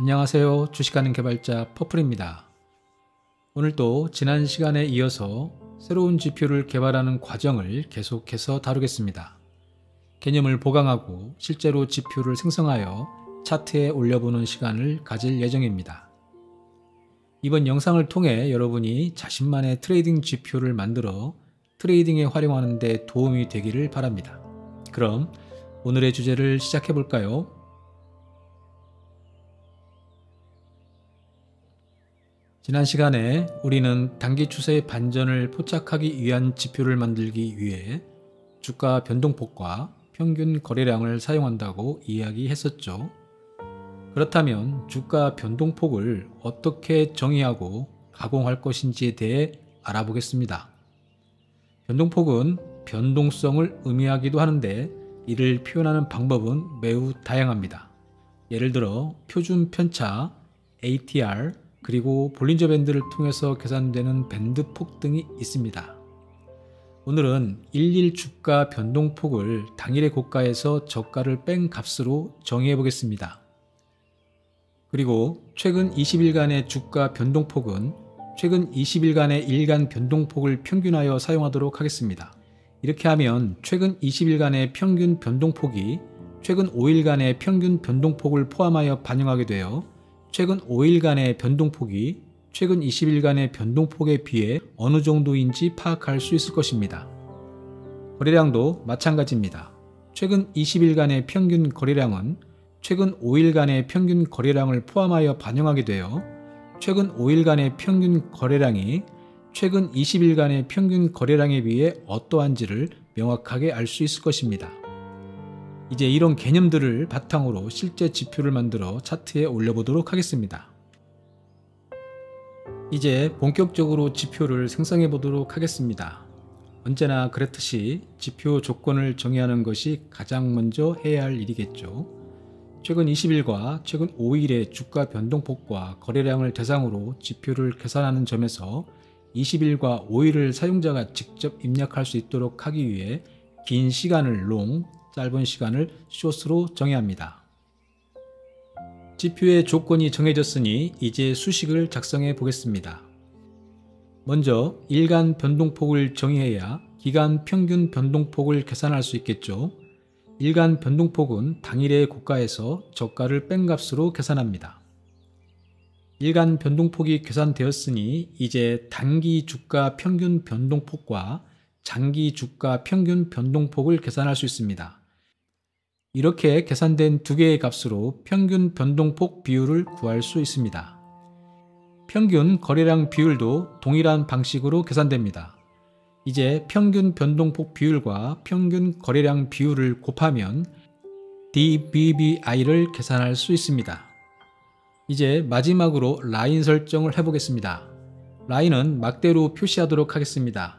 안녕하세요. 주식하는 개발자 퍼플입니다. 오늘도 지난 시간에 이어서 새로운 지표를 개발하는 과정을 계속해서 다루겠습니다. 개념을 보강하고 실제로 지표를 생성하여 차트에 올려보는 시간을 가질 예정입니다. 이번 영상을 통해 여러분이 자신만의 트레이딩 지표를 만들어 트레이딩에 활용하는 데 도움이 되기를 바랍니다. 그럼 오늘의 주제를 시작해 볼까요? 지난 시간에 우리는 단기 추세의 반전을 포착하기 위한 지표를 만들기 위해 주가 변동폭과 평균 거래량을 사용한다고 이야기했었죠. 그렇다면 주가 변동폭을 어떻게 정의하고 가공할 것인지에 대해 알아보겠습니다. 변동폭은 변동성을 의미하기도 하는데 이를 표현하는 방법은 매우 다양합니다. 예를 들어 표준 편차, ATR, 그리고 볼린저 밴드를 통해서 계산되는 밴드폭 등이 있습니다. 오늘은 일일 주가 변동폭을 당일의 고가에서 저가를 뺀 값으로 정의해 보겠습니다. 그리고 최근 20일간의 주가 변동폭은 최근 20일간의 일간 변동폭을 평균하여 사용하도록 하겠습니다. 이렇게 하면 최근 20일간의 평균 변동폭이 최근 5일간의 평균 변동폭을 포함하여 반영하게 되어 최근 5일간의 변동폭이 최근 20일간의 변동폭에 비해 어느 정도인지 파악할 수 있을 것입니다. 거래량도 마찬가지입니다. 최근 20일간의 평균 거래량은 최근 5일간의 평균 거래량을 포함하여 반영하게 되어 최근 5일간의 평균 거래량이 최근 20일간의 평균 거래량에 비해 어떠한지를 명확하게 알 수 있을 것입니다. 이제 이런 개념들을 바탕으로 실제 지표를 만들어 차트에 올려보도록 하겠습니다. 이제 본격적으로 지표를 생성해 보도록 하겠습니다. 언제나 그렇듯이 지표 조건을 정의하는 것이 가장 먼저 해야 할 일이겠죠. 최근 20일과 최근 5일의 주가 변동폭과 거래량을 대상으로 지표를 계산하는 점에서 20일과 5일을 사용자가 직접 입력할 수 있도록 하기 위해 긴 시간을 long, 짧은 시간을 short로 정해야 합니다. 지표의 조건이 정해졌으니 이제 수식을 작성해 보겠습니다. 먼저 일간 변동폭을 정의해야 기간 평균 변동폭을 계산할 수 있겠죠. 일간 변동폭은 당일의 고가에서 저가를 뺀 값으로 계산합니다. 일간 변동폭이 계산되었으니 이제 단기 주가 평균 변동폭과 장기 주가 평균 변동폭을 계산할 수 있습니다. 이렇게 계산된 두 개의 값으로 평균 변동폭 비율을 구할 수 있습니다. 평균 거래량 비율도 동일한 방식으로 계산됩니다. 이제 평균 변동폭 비율과 평균 거래량 비율을 곱하면 DBBI를 계산할 수 있습니다. 이제 마지막으로 라인 설정을 해보겠습니다. 라인은 막대로 표시하도록 하겠습니다.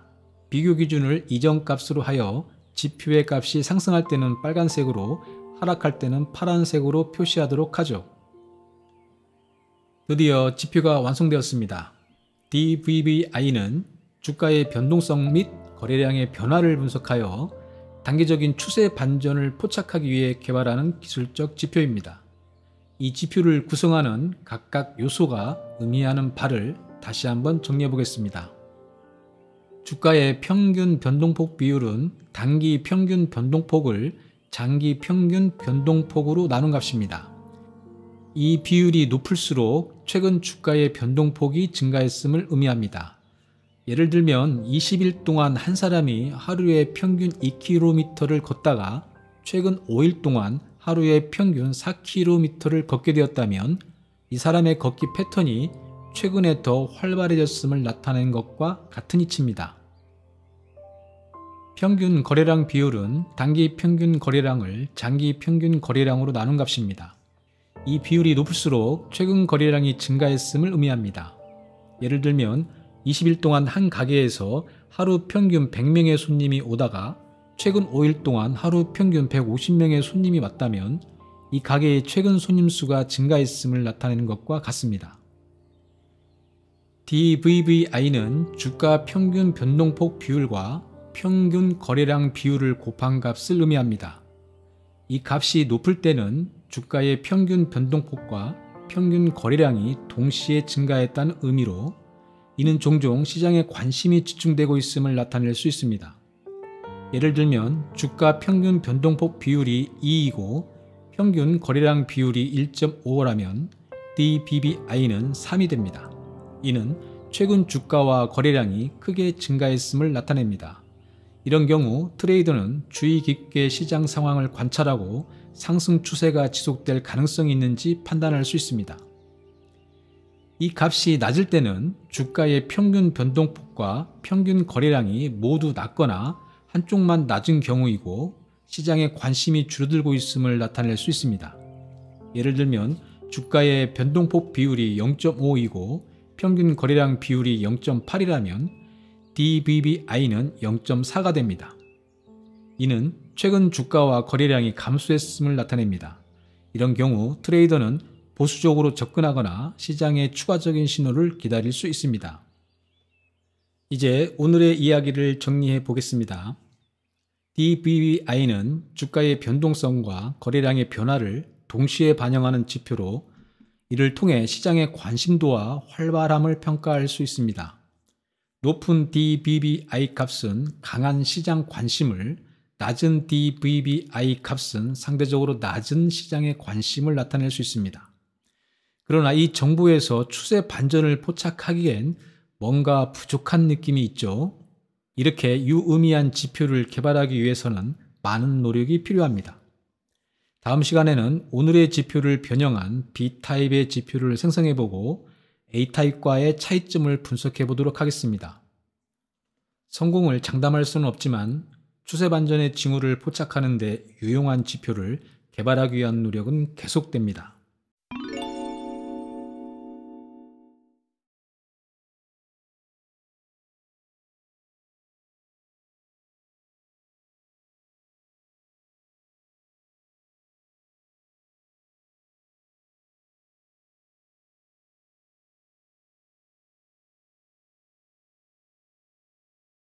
비교 기준을 이전 값으로 하여 지표의 값이 상승할 때는 빨간색으로 하락할 때는 파란색으로 표시하도록 하죠. 드디어 지표가 완성되었습니다. DVBI는 주가의 변동성 및 거래량의 변화를 분석하여 단기적인 추세 반전을 포착하기 위해 개발하는 기술적 지표입니다. 이 지표를 구성하는 각각 요소가 의미하는 바를 다시 한번 정리해 보겠습니다. 주가의 평균 변동폭 비율은 단기 평균 변동폭을 장기 평균 변동폭으로 나눈 값입니다. 이 비율이 높을수록 최근 주가의 변동폭이 증가했음을 의미합니다. 예를 들면 20일 동안 한 사람이 하루에 평균 2km를 걷다가 최근 5일 동안 하루에 평균 4km를 걷게 되었다면 이 사람의 걷기 패턴이 최근에 더 활발해졌음을 나타낸 것과 같은 이치입니다. 평균 거래량 비율은 단기 평균 거래량을 장기 평균 거래량으로 나눈 값입니다. 이 비율이 높을수록 최근 거래량이 증가했음을 의미합니다. 예를 들면 20일 동안 한 가게에서 하루 평균 100명의 손님이 오다가 최근 5일 동안 하루 평균 150명의 손님이 왔다면 이 가게의 최근 손님 수가 증가했음을 나타내는 것과 같습니다. DVBI는 주가 평균 변동폭 비율과 평균 거래량 비율을 곱한 값을 의미합니다. 이 값이 높을 때는 주가의 평균 변동폭과 평균 거래량이 동시에 증가했다는 의미로 이는 종종 시장에 관심이 집중되고 있음을 나타낼 수 있습니다. 예를 들면 주가 평균 변동폭 비율이 2이고 평균 거래량 비율이 1.5라면 DBBI는 3이 됩니다. 이는 최근 주가와 거래량이 크게 증가했음을 나타냅니다. 이런 경우 트레이더는 주의 깊게 시장 상황을 관찰하고 상승 추세가 지속될 가능성이 있는지 판단할 수 있습니다. 이 값이 낮을 때는 주가의 평균 변동폭과 평균 거래량이 모두 낮거나 한쪽만 낮은 경우이고 시장에 관심이 줄어들고 있음을 나타낼 수 있습니다. 예를 들면 주가의 변동폭 비율이 0.5이고 평균 거래량 비율이 0.8이라면 DBBI는 0.4가 됩니다. 이는 최근 주가와 거래량이 감소했음을 나타냅니다. 이런 경우 트레이더는 보수적으로 접근하거나 시장의 추가적인 신호를 기다릴 수 있습니다. 이제 오늘의 이야기를 정리해 보겠습니다. DBBI는 주가의 변동성과 거래량의 변화를 동시에 반영하는 지표로 이를 통해 시장의 관심도와 활발함을 평가할 수 있습니다. 높은 DBBI 값은 강한 시장 관심을, 낮은 DBBI 값은 상대적으로 낮은 시장의 관심을 나타낼 수 있습니다. 그러나 이 정보에서 추세 반전을 포착하기엔 뭔가 부족한 느낌이 있죠. 이렇게 유의미한 지표를 개발하기 위해서는 많은 노력이 필요합니다. 다음 시간에는 오늘의 지표를 변형한 B타입의 지표를 생성해보고 A타입과의 차이점을 분석해 보도록 하겠습니다. 성공을 장담할 수는 없지만 추세 반전의 징후를 포착하는 데 유용한 지표를 개발하기 위한 노력은 계속됩니다.